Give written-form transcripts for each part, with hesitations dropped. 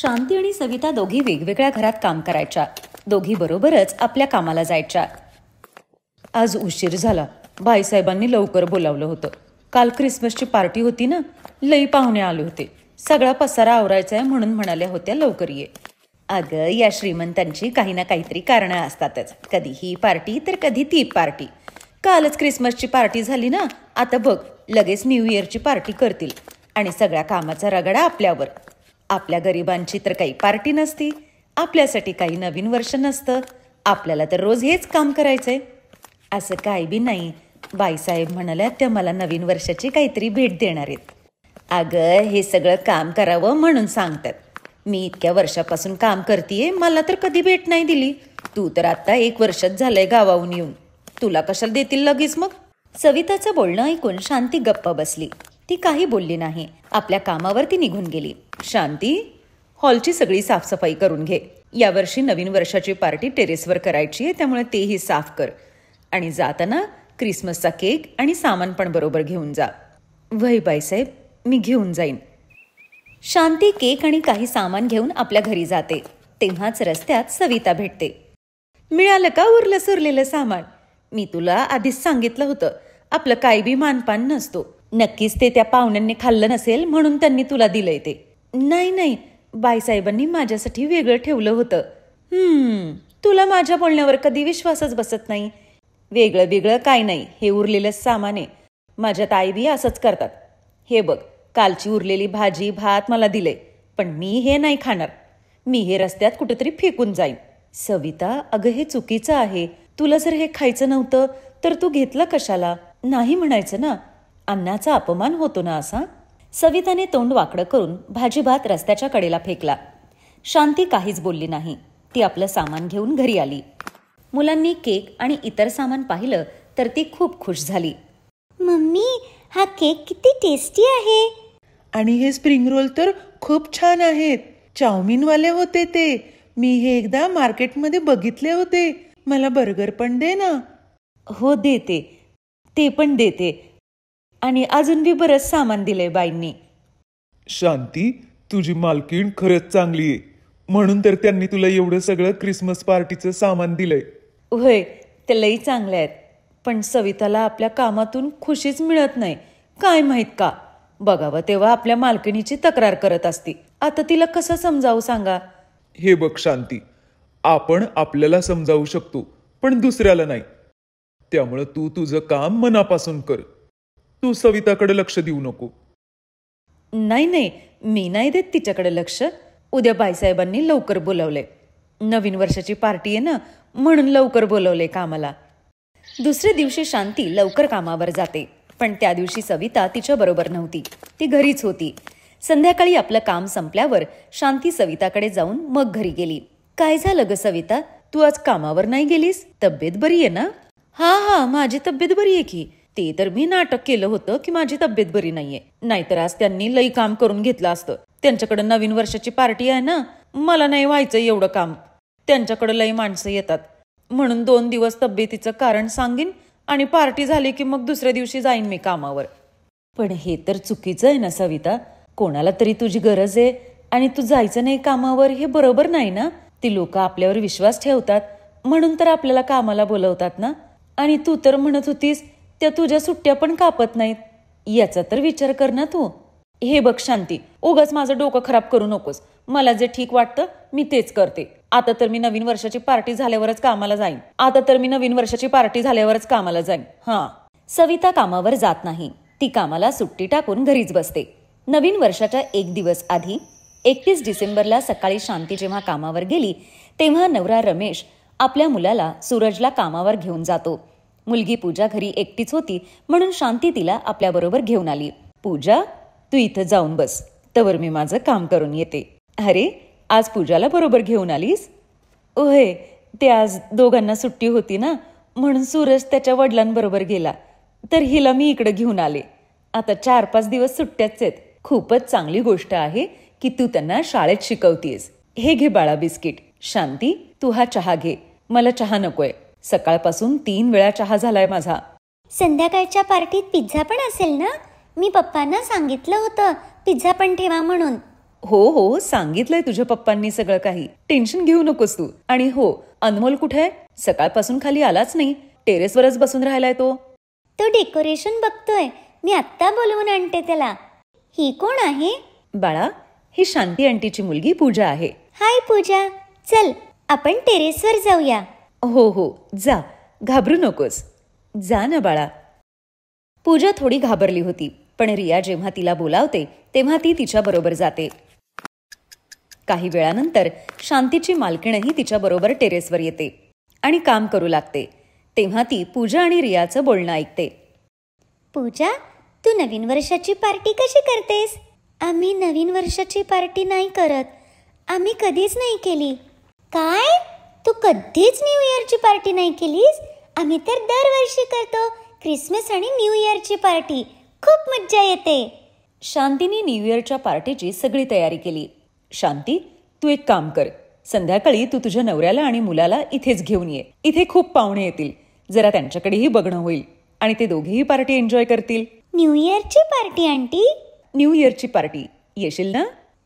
शांती आणि सविता दोघी वेगवेगळ्या घरात काम करायच्या. दोघी बरोबरच आपल्या कामाला जायच्या. आज उशीर झाला. बाईसाहेबांनी लवकर बोलावलं होतं. काल क्रिसमसची पार्टी होती ना, लई पाहुणे आले होते. सगळा पसारा आवरायचा आहे म्हणून म्हणाल्या होत्या लवकर ये. अगं, या श्रीमंतांची काही ना काहीतरी कारणं असतातच. कधी ही पार्टी तर कधी ती पार्टी. कालच क्रिसमसची पार्टी झाली ना, आता बघ लगेच न्यू इयरची पार्टी करतील आणि सगळ्या कामाचा रगडा आपल्यावर. आपल्या गरिबांची तर काही पार्टी नसती, आपल्यासाठी काही नवीन वर्ष नसतं. आपल्याला तर रोज हेच काम करायचंय. असं काही बी नाही. बाईसाहेब म्हणाल्या त्या मला नवीन वर्षाची काहीतरी भेट देणार आहेत. अगं, हे सगळं काम करावं म्हणून सांगतात. मी इतक्या वर्षापासून काम करतीये, मला तर कधी भेट नाही दिली. तू तर आता 1 वर्षच झालंय गावाहून येऊन. तुला कशाला देतील लगेच मग? सविताचं बोलणं ऐकून शांती गप्प बसली. ती काही बोलली नाही. आपल्या कामावरती निघून गेली. शांती, हॉलची सगळी साफसफाई करून घे. यावर्षी नवीन वर्षाची पार्टी टेरेसवर करायची आहे, त्यामुळे तेही साफ कर. आणि जाताना क्रिसमसचा केक आणि सामान पण बरोबर घेऊन जा. वय बाईसाहेब, मी घेऊन जाईन. शांती केक आणि काही सामान घेऊन आपल्या घरी जाते. तेव्हाच रस्त्यात सविता भेटते. मिळालं का उरलं सुरलेलं सामान? मी तुला आधीच सांगितलं होतं, आपलं काही बी मानपान नसतो. नक्कीच ते त्या पाहुण्यांनी खाल्लं नसेल म्हणून त्यांनी तुला दिलंय ते. नाही, बाईसाहेबांनी माझ्यासाठी वेगळं ठेवलं होतं. तुला माझ्या बोलण्यावर कधी विश्वासच बसत नाही. वेगळं बिगळं काय नाही, हे उरलेलं सामान आहे. माझ्यात आई बी असंच करतात. हे बघ, कालची उरलेली भाजी भात मला दिलंय, पण मी हे नाही खाणार. मी हे रस्त्यात कुठेतरी फेकून जाईन. सविता, अगं हे चुकीचं आहे. तुला जर हे खायचं नव्हतं तर तू घेतलं कशाला? नाही म्हणायचं ना. अन्नाचा अपमान होतो ना असा. सविताने तोंड वाकडं करून भाजी भात रस्त्याच्या कडेला फेकला. शांती काहीच बोलली नाही. ती आपलं सामान घेऊन घरी आली. मुलांनी केक आणि इतर सामान पाहिलं तर ती खूप खुश झाली. मम्मी, हा केक किती टेस्टी आहे. आणि हे स्प्रिंग रोल तर खूप छान आहेत. चाऊमिनवाले होते ते. मी हे एकदा मार्केटमध्ये बघितले होते. मला बर्गर पण दे ना. हो देते, ते पण देते. आणि अजून बी बरंच सामान दिलंय बाईंनी. शांती, तुझी मालकीण खरंच चांगली आहे, म्हणून तर त्यांनी तुला एवढं सगळं क्रिसमस पार्टीचं सामान दिलंय. होय, ते लई चांगले आहेत. पण सविताला आपल्या कामातून खुशीच मिळत नाही. काय माहित का? बघावं तेव्हा आपल्या मालकिणीची तक्रार करत असती. आता तिला कसं समजावू सांगा? हे बघ शांती, आपण आपल्याला समजावू शकतो, पण दुसऱ्याला नाही. त्यामुळे तू तुझं काम मनापासून कर. तू सविताकडे लक्ष देऊ नको. नाही, मी नाही देत तिच्याकडे लक्ष. उद्या बाईसाहेबांनी लवकर बोलवलंय. नवीन वर्षाची पार्टी आहे ना, म्हणून लवकर बोलवलंय कामाला. दुसऱ्या दिवशी शांती लवकर कामावर जाते. पण त्या दिवशी सविता तिच्या बरोबर नव्हती. ती घरीच होती. संध्याकाळी आपलं काम संपल्यावर शांती सविताकडे जाऊन मग घरी गेली. काय झालं ग सविता, तू आज कामावर नाही गेलीस? तब्येत बरी आहे ना? हा, माझी तब्येत बरी आहे की. ते तर मी नाटक केलं होतं की माझी तब्येत बरी नाहीये. नाहीतर आज त्यांनी लई काम करून घेतलं असतं. त्यांच्याकडे नवीन वर्षाची पार्टी आहे ना, मला नाही व्हायचं एवढं काम. त्यांच्याकडे लई माणसं येतात, म्हणून 2 दिवस तब्येतीचं कारण सांगीन आणि पार्टी झाली की मग दुसऱ्या दिवशी जाईन मी कामावर. पण हे तर चुकीचं आहे ना सविता. कोणाला तरी तुझी गरज आहे आणि तू जायचं नाही कामावर, हे बरोबर नाही ना. ती लोक आपल्यावर विश्वास ठेवतात म्हणून तर आपल्याला कामाला बोलवतात ना. आणि तू तर म्हणत होतीस त्या तुझ्या सुट्ट्या पण कापत नाहीत. याचा तर विचार कर ना तू. हे बघ शांती, उगाच माझं डोकं खराब करू नकोस. मला जे ठीक वाटतं मी तेच करते. आता तर मी नवीन वर्षाची पार्टी झाल्यावरच कामाला जाईन. हा. सविता कामावर जात नाही. ती कामाला सुट्टी टाकून घरीच बसते. नवीन वर्षाच्या 1 दिवस आधी 31 डिसेंबरला सकाळी शांती जेव्हा कामावर गेली तेव्हा नवरा रमेश आपल्या मुलाला सूरजला कामावर घेऊन जातो. मुलगी पूजा घरी एकटीच होती म्हणून शांती तिला आपल्याबरोबर घेऊन आली. पूजा, तू इथं जाऊन बस, तवर मी माझं काम करून येते. अरे, आज पूजाला बरोबर घेऊन आलीस? ओहे, ते आज दोघांना सुट्टी होती ना, म्हणून सूरज त्याच्या वडिलांबरोबर गेला, तर हिला मी इकडे घेऊन आले. आता 4-5 दिवस सुट्ट्याच आहेत. खूपच चांगली गोष्ट आहे की तू त्यांना शाळेत शिकवतीयस. हे घे बाळा बिस्किट. शांती, तू हा चहा घे. मला चहा नकोय. सकाळपासून 3 वेळा चहा झालाय माझा. संध्याकाळच्या पार्टीत पिझ्झा पण असेल ना? मी पप्पांना सांगितलं होतं पिझ्झा पण ठेवा म्हणून. हो हो, सांगितलंय तुझ्या पप्पांनी सगळं काही. टेन्शन घेऊ नकोस तू. आणि हो, अनमोल कुठे आहे? सकाळपासून खाली आलाच नाही. टेरेसवरच बसून राहिलाय तो. तो डेकोरेशन बघतोय. मी आत्ता बोलवून आणते त्याला. ही कोण आहे? बाळा, ही शांती आंटीची मुलगी पूजा आहे. हाय पूजा. चल आपण टेरेसवर जाऊया. हो हो, जा, घाबरू नकोस. जा ना बाळा. पूजा थोडी घाबरली होती, पण रिया जेव्हा तिला बोलावते तेव्हा ती तिच्याबरोबर जाते. काही वेळानंतर शांतीची मालकीणही तिच्याबरोबर टेरेसवर येते आणि काम करू लागते. तेव्हा ती पूजा आणि रियाचं बोलणं ऐकते. पूजा, तू नवीन वर्षाची पार्टी कशी करतेस? आम्ही नवीन वर्षाची पार्टी नाही करत. आम्ही कधीच नाही केली. काय? तू कधीच न्यू इयरची पार्टी नाही केलीस? आम्ही तर दरवर्षी करतो. क्रिसमस आणि न्यू इयरची पार्टी. खूप मज्जा येते. शांतीने न्यू इयरच्या पार्टीची सगळी तयारी केली. शांती, तू एक काम कर. संध्याकाळी तू तुझ्या नवऱ्याला आणि मुलाला इथेच घेऊन ये. इथे खूप पाहुणे येतील. जरा त्यांच्याकडेही बघणं होईल आणि ते दोघेही पार्टी एन्जॉय करतील. न्यू इयरची पार्टी आंटी? न्यू इयरची पार्टी. येशील ना?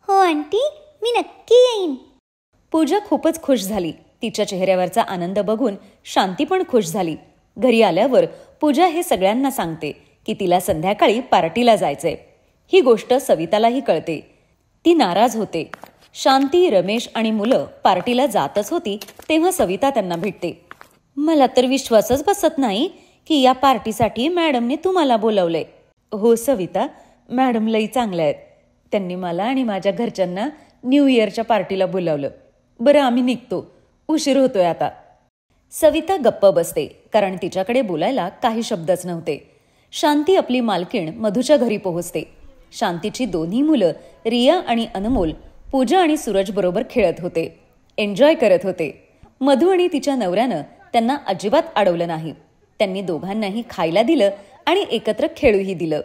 हो आंटी, मी नक्की येईन. पूजा खूपच खुश झाली. तिच्या चेहऱ्यावरचा आनंद बघून शांती पण खुश झाली. घरी आल्यावर पूजा हे सगळ्यांना सांगते की तिला संध्याकाळी पार्टीला जायचंय. ही गोष्ट सवितालाही कळते. ती नाराज होते. शांती, रमेश आणि मुलं पार्टीला जातच होती तेव्हा सविता त्यांना भेटते. मला तर विश्वासच बसत नाही की या पार्टीसाठी मॅडमने तुम्हाला बोलवलंय. हो सविता, मॅडम लई चांगल्या आहेत. त्यांनी मला आणि माझ्या घरच्यांना न्यू इयरच्या पार्टीला बोलावलं. बरं, आम्ही निघतो. उशीर होतोय आता. सविता गप्प बसते, कारण तिच्याकडे बोलायला काही शब्दच नव्हते. शांती आपली मालकीण मधूच्या घरी पोहोचते. शांतीची दोन्ही मुलं रिया आणि अनमोल पूजा आणि सूरज बरोबर खेळत होते, एन्जॉय करत होते. मधू आणि तिच्या नवऱ्यानं त्यांना अजिबात अडवलं नाही. त्यांनी दोघांनाही खायला दिलं आणि एकत्र खेळूही दिलं.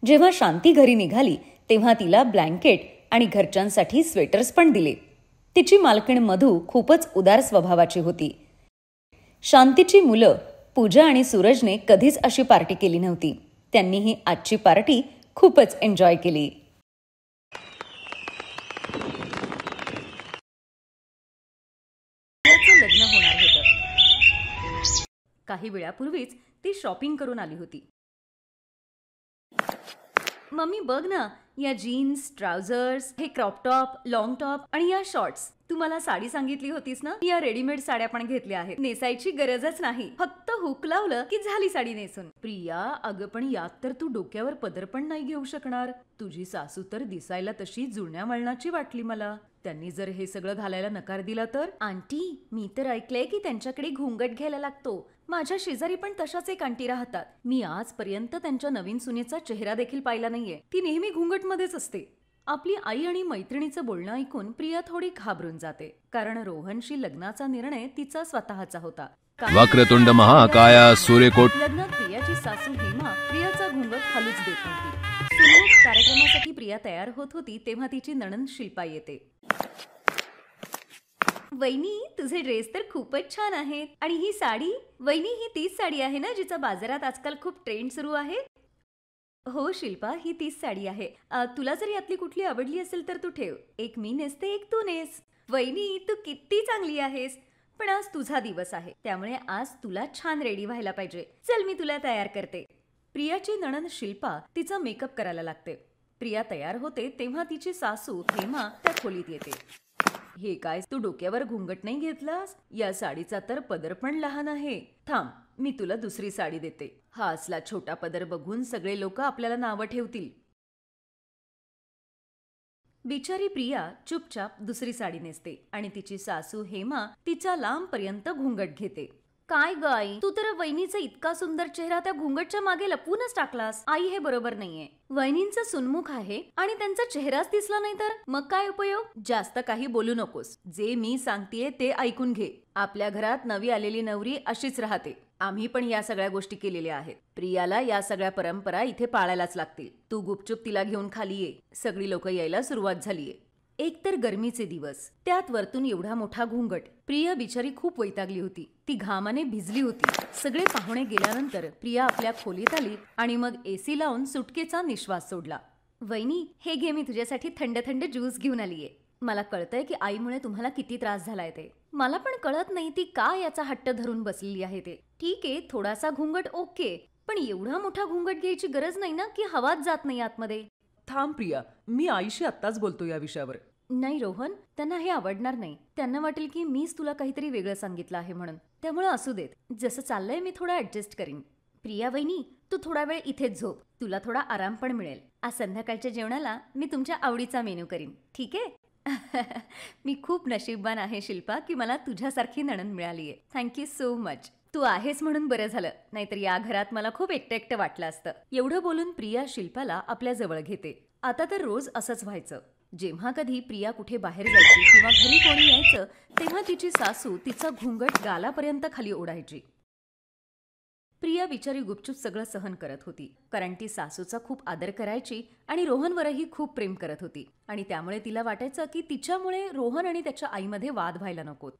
जेव्हा शांती घरी निघाली तेव्हा तिला ब्लँकेट आणि घरच्यांसाठी स्वेटर्स पण दिले. तिची मालकीण मधू खूपच उदार स्वभावाची होती. शांतीची मुलं पूजा आणि सूरजने कधीच अशी पार्टी केली नव्हती. त्यांनीही आजची पार्टी खूपच एन्जॉय केली. लग्न होणार होतं. काही वेळापूर्वीच ती शॉपिंग करून आली होती. मम्मी बघ ना, या जीन्स, ट्राउझर्स, हे क्रॉप टॉप, लॉंग टॉप आणि या शॉर्ट्स. तू मला साडी सांगितली होतीस ना, या रेडीमेड साड्या पण घेतल्या आहेत. नेसायची गरजच नाही, फक्त हुक लावलं की झाली साडी नेसून. प्रिया, अगं पण यात तर तू डोक्यावर पदर पण नाही घेऊ शकणार. तुझी सासू तर दिसायला तशी जुन्या वळणाची वाटली मला. त्यांनी जर हे सगळं घालायला नकार दिला तर? आंटी, मी तर ऐकलंय की त्यांच्याकडे घुंगट घ्यायला लागतो. माझ्या शेजारी पण तशाच एक आंटी राहतात. मी आजपर्यंत त्यांच्या नवीन सुनेचा चेहरा देखील पाहिला नाहीये. ती नेहमी घुंगटमध्येच असते. आपली आई आणि मैत्रिणीचं बोलणं ऐकून प्रिया थोडी घाबरून जाते, कारण रोहनशी लग्नाचा निर्णय तिचा स्वतःचा होता. वक्रतुंड महाकाय सूर्यकोट. लग्नात प्रियाची सासू हेमा प्रियाचा घुंगट हलूच देत नव्हती. सुरेख कार्यक्रमासाठी प्रिया तयार होत होती तेव्हा तिची नणंद शिल्पा येते. वहिनी, तुझे ड्रेस तर खूपच छान आहेत. आणि ही साडी? वहिनी, ही तीच साडी आहे ना जिचा बाजारात आजकाल खूप ट्रेंड सुरू आहे? हो शिल्पा, ही तीच साडी आहे. तुला जर यातली कुठली आवडली असेल तर तू ठेव. एक मी नेसते, एक तू नेस. वहिनी, तू किती चांगली आहेस. पण आज तुझा दिवस आहे, त्यामुळे आज तुला छान रेडी व्हायला पाहिजे. चल, मी तुला तयार करते. प्रियाची नणंद शिल्पा तिचा मेकअप करायला लागते. प्रिया तयार होते तेव्हा तिची सासू हेमा त्या खोलीत येते. हे काय, तू डोक्यावर घुंगट नाही घेतलास? या साडीचा तर पदर पण लहान आहे. थांब, मी तुला दुसरी साडी देते. हा असला छोटा पदर बघून सगळे लोक आपल्याला नावं ठेवतील. बिचारी प्रिया चुपचाप दुसरी साडी नेसते आणि तिची सासू हेमा तिचा लांबपर्यंत घुंगट घेते. काय गाई, तू तर वहिनीचा इतका सुंदर चेहरा त्या घुंगटच्या मागे लपवूनच टाकलास. आई, हे बरोबर नाहीये. वहिनींचं सुनमुख आहे आणि त्यांचा चेहराच दिसला नाही तर मग काय उपयोग? जास्त काही बोलू नकोस. जे मी सांगतेय ते ऐकून घे. आपल्या घरात नवी आलेली नवरी अशीच राहते. आम्ही पण या सगळ्या गोष्टी केलेल्या आहेत. प्रियाला या सगळ्या परंपरा इथे पाळायलाच लागतील. तू गुपचूप तिला घेऊन खाली ये. सगळी लोक यायला सुरुवात झालीये. एक तर गरमीचे दिवस, त्यात वरतून एवढा मोठा घुंगट. प्रिया बिचारी खूप वैतागली होती. ती घामाने भिजली होती. सगळे पाहुणे गेल्यानंतर प्रिया आपल्या खोलीत आली आणि मग एसी लावून सुटकेचा निश्वास सोडला. वहिनी, हे घे, मी तुझ्यासाठी थंड थंड ज्यूस घेऊन आलीये. मला कळतंय की आईमुळे तुम्हाला किती त्रास झालाय ते. मला पण कळत नाही ती का याचा हट्ट धरून बसलेली आहे ते. ठीक आहे, थोडासा घुंगट ओके, पण एवढा मोठा घुंगट घ्यायची गरज नाही ना की हवाच जात नाही आतमध्ये. थांब प्रिया, मी आईशी आत्ताच बोलतो या विषयावर. नाही रोहन, त्यांना हे आवडणार नाही. त्यांना वाटेल की मीच तुला काहीतरी वेगळं सांगितलं आहे म्हणून. त्यामुळे असू देत, जसं चाललंय मी थोडं ऍडजस्ट करीन. प्रिया वहिनी, तू थोडा वेळ इथेच झोप, तुला थोडा आराम पण मिळेल. आज संध्याकाळच्या जेवणाला मी तुमच्या आवडीचा मेनू करीन, ठीक आहे? मी खूप नशीबवान आहे शिल्पा की मला तुझ्यासारखी नणंद मिळालीये. Thank you so much. तू आहेस म्हणून बरं झालं, नाहीतर या घरात मला खूप एकटं एकटं वाटलं असतं. एवढं बोलून प्रिया शिल्पाला आपल्या जवळ घेते. आता तर रोज असंच व्हायचं. जेव्हा कधी प्रिया कुठे बाहेर जायची किंवा घरी कोणी यायचं तेव्हा तिची सासू तिचा घुंगट गालापर्यंत खाली ओढायची. प्रिया बिचारी गुपचूप सगळं सहन करत होती, कारण ती सासूचा खूप आदर करायची आणि रोहनवरही खूप प्रेम करत होती. आणि त्यामुळे तिला वाटायचं की तिच्यामुळे रोहन आणि त्याच्या आईमध्ये वाद व्हायला नकोत.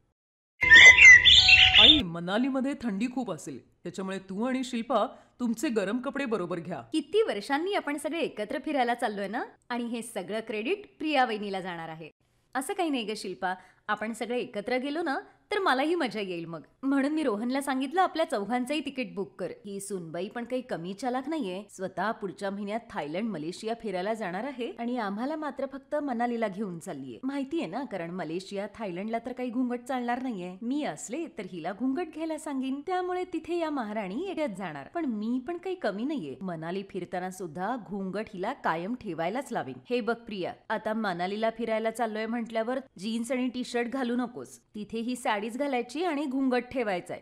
आई, मनालीमध्ये थंडी खूप असेल, त्याच्यामुळे तू आणि शिल्पा तुमचे गरम कपडे बरोबर घ्या. किती वर्षांनी आपण सगळे एकत्र फिरायला चाललोय ना, आणि हे सगळं क्रेडिट प्रिया वहिनीला जाणार आहे. असं काही नाही ग शिल्पा, आपण सगळे एकत्र गेलो ना तर मलाही मजा येईल मग. म्हणून मी रोहनला सांगितलं आपल्या चौघांचंही तिकीट बुक कर. ही सुनबाई पण काही कमी चालाक नाहीये. स्वतः पुढच्या महिन्यात थायलंड मलेशिया फिरायला जाणार आहे आणि आम्हाला मात्र फक्त मनालीला घेऊन चाललीये. माहितीये ना, कारण मलेशिया थायलंडला तर काही घुंगट चालणार नाहीये. मी असले तर हिला घुंगट घ्यायला सांगीन, त्यामुळे तिथे या महाराणी येड्यात जाणार. पण मी पण काही कमी नाहीये. मनाली फिरताना सुद्धा घुंगट हिला कायम ठेवायलाच लावीन. हे बघ प्रिया, आता मनालीला फिरायला चाललोय म्हटल्यावर जीन्स आणि टी शर्ट घालू नकोस. तिथे ही साडीच घालायची आणि घुंगट ठेवायचाय.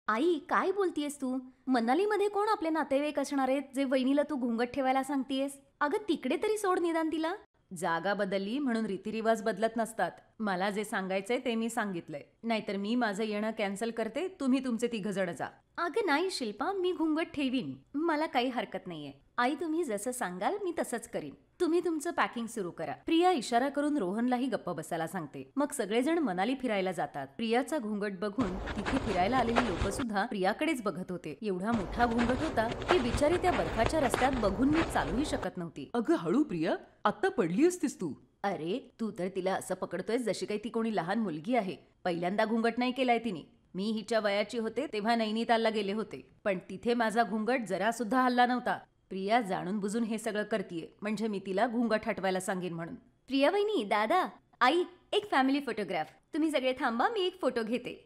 आई, काय बोलतीयस तू? मनालीमध्ये कोण आपले नातेवाईक असणार आहेत जे वहिनीला तू घुंगट ठेवायला सांगतेस? अगं तिकडे तरी सोड निदान तिला. जागा बदलली म्हणून रीतिरिवाज बदलत नसतात. मला जे सांगायचंय ते मी सांगितलंय, नाहीतर मी माझं येणं कॅन्सल करते. तुम्ही तुमचे 3 जण जा. अगं नाही शिल्पा, मी घुंगट ठेवीन, मला काही हरकत नाहीये. आई, तुम्ही जसं सांगाल मी तसंच करीन. तुम्ही तुमचं पॅकिंग सुरू करा. प्रिया इशारा करून रोहनलाही गप्प बसायला सांगते. मग सगळेजण मनाली फिरायला जातात. प्रियाचा घुंगट बघून तिथे फिरायला आलेली लोक सुद्धा प्रियाकडेच बघत होते. एवढा मोठा घुंगट होता की बिचारी त्या बर्फाच्या रस्त्यात बघून मी चालूही शकत नव्हती. अगं हळू प्रिया, आता पडली असतीस तू. अरे तू तर तिला असं पकडतोय जशी काही ती कोणी लहान मुलगी आहे. पहिल्यांदा घुंगट नाही केलाय तिने. मी हिच्या वयाची होते तेव्हा नैनितालला गेले होते, पण तिथे माझा घुंगट जरा सुद्धा हल्ला नव्हता. प्रिया जाणून बुजून हे सगळं करतीये, म्हणजे मी तिला घुंगट हटवायला सांगेन म्हणून. प्रिया वहिनी, दादा, आई, एक फॅमिली फोटोग्राफ. तुम्ही सगळे थांबा, मी एक फोटो घेते.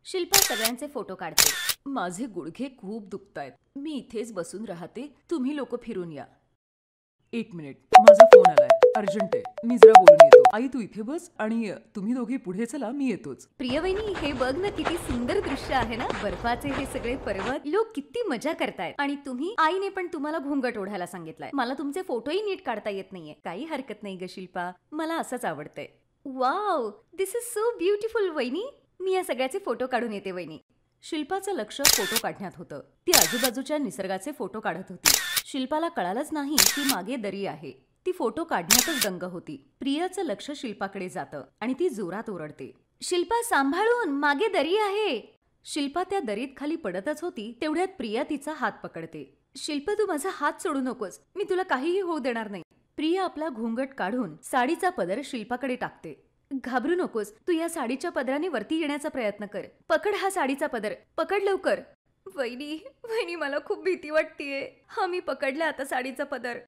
शिल्पा सगळ्यांचे फोटो काढते. माझे गुडघे खूप दुखतायत, मी इथेच बसून राहते, तुम्ही लोक फिरून या. 1 मिनिट, माझा फोन आलाय, अर्जंट आहे, मी जरा बोलून येतो. आई तू इथे बस आणि तुम्ही दोघी पुढे चला, मी येतोच. प्रिया वहिनी, हे बघ ना, किती सुंदर दृश्य आहे ना. बर्फाचे हे सगळे पर्वत, लोक किती मजा करतायत, आणि तुम्ही, आईने पण तुम्हाला घुंगट ओढायला सांगितलंय. मला तुमचे फोटोही नीट काढता येत नाहीये. काही हरकत नाही ग शिल्पा, मला असंच आवडतंय. Wow, this is so beautiful वहिनी. मी या सगळ्याचे फोटो काढून येते वहिनी. शिल्पाचं लक्ष फोटो काढण्यात होतं. ती आजूबाजूच्या निसर्गाचे फोटो काढत होती. शिल्पाला कळालंच नाही की मागे दरी आहे. ती फोटो काढण्यातच दंग होती. प्रियाचं लक्ष शिल्पाकडे जातं आणि ती जोरात ओरडते, शिल्पा सांभाळून, मागे दरी आहे. शिल्पा त्या दरीत खाली पडतच होती तेवढ्यात प्रिया तिचा हात पकडते. शिल्पा, तू माझा हात सोडू नकोस, मी तुला काहीही होऊ देणार नाही. प्रिया आपला घुंगट काढून साडीचा पदर शिल्पाकडे टाकते. घाबरू नकोस, तू या साडीच्या पदराने वरती येण्याचा प्रयत्न कर. पकड हा साडीचा पदर, पकड लवकर. वहिनी, वहिनी, मला खूप भीती वाटतेय. हा, मी पकडला आता साडीचा पदर.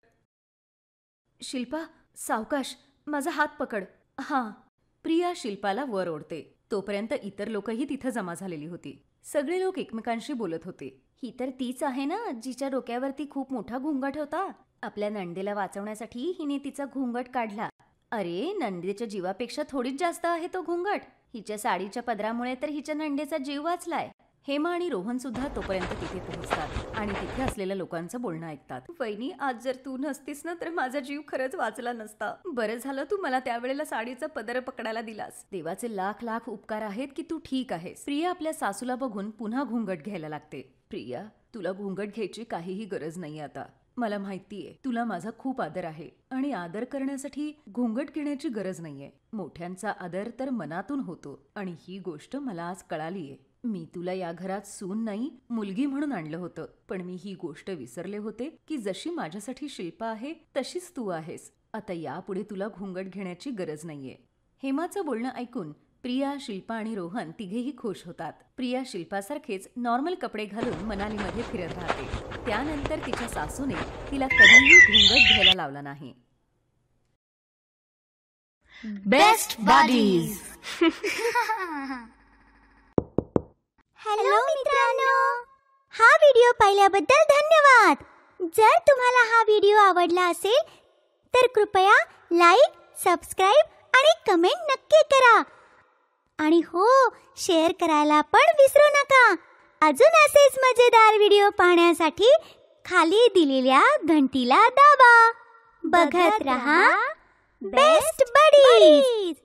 शिल्पा, सावकाश, माझा हात पकड. हां. प्रिया शिल्पाला वर ओढते. तोपर्यंत इतर लोकही तिथं जमा झालेली होती. सगळे लोक एकमेकांशी बोलत होते. ही तर तीच आहे ना जिच्या डोक्यावरती खूप मोठा घुंगट होता. आपल्या नंदेला वाचवण्यासाठी हिने तिचा घुंगट काढला. अरे, नंदेच्या जीवापेक्षा थोडीच जास्त आहे तो घुंगट. हिच्या साडीच्या पदरामुळे तर हिच्या नंदेचा जीव वाचलाय. हेमा आणि रोहन सुद्धा तोपर्यंत तिथे पोहोचतात आणि तिथे असलेल्या लोकांचं बोलणं ऐकतात. वहिनी, आज जर तू नसतीस ना तर माझा जीव खरंच वाचला नसता. बरं झालं तू मला त्यावेळेला साडीचा पदर पकडायला दिलास. देवाचे लाख लाख उपकार आहेत की तू ठीक आहेस. प्रिया आपल्या सासूला बघून पुन्हा घुंगट घ्यायला लागते. प्रिया, तुला घुंगट घ्यायची काहीही गरज नाही आता. मला माहितीये तुला माझा खूप आदर आहे आणि आदर करण्यासाठी घुंगट घेण्याची गरज नाहीये. मोठ्यांचा आदर तर मनातून होतो आणि ही गोष्ट मला आज कळालीये. मी तुला या घरात सून नाही मुलगी म्हणून आणलं होतं, पण मी ही गोष्ट विसरले होते की जशी माझ्यासाठी शिल्पा आहे तशीच तू आहेस. आता यापुढे तुला घुंगट घेण्याची गरज नाहीये. हेमाचं बोलणं ऐकून प्रिया, शिल्पा आणि रोहन तिघेही खुश होतात. प्रिया शिल्पासारखेच नॉर्मल कपडे घालून मनालीमध्ये फिरत राहते. त्यानंतर तिच्या सासूने तिला कधीही घुंगट घ्यायला लावला नाही. Best buddies. हॅलो मित्रांनो, हा व्हिडिओ पाहिल्याबद्दल धन्यवाद. जर तुम्हाला हा व्हिडिओ आवडला असेल तर कृपया लाईक, सबस्क्राईब आणि कमेंट नक्की करा. आणि हो, शेअर करायला पण विसरू नका. अजून असेच मजेदार व्हिडिओ पाहण्यासाठी खाली दिलेल्या घंटीला दाबा. बघत रहा बेस्ट बडीज.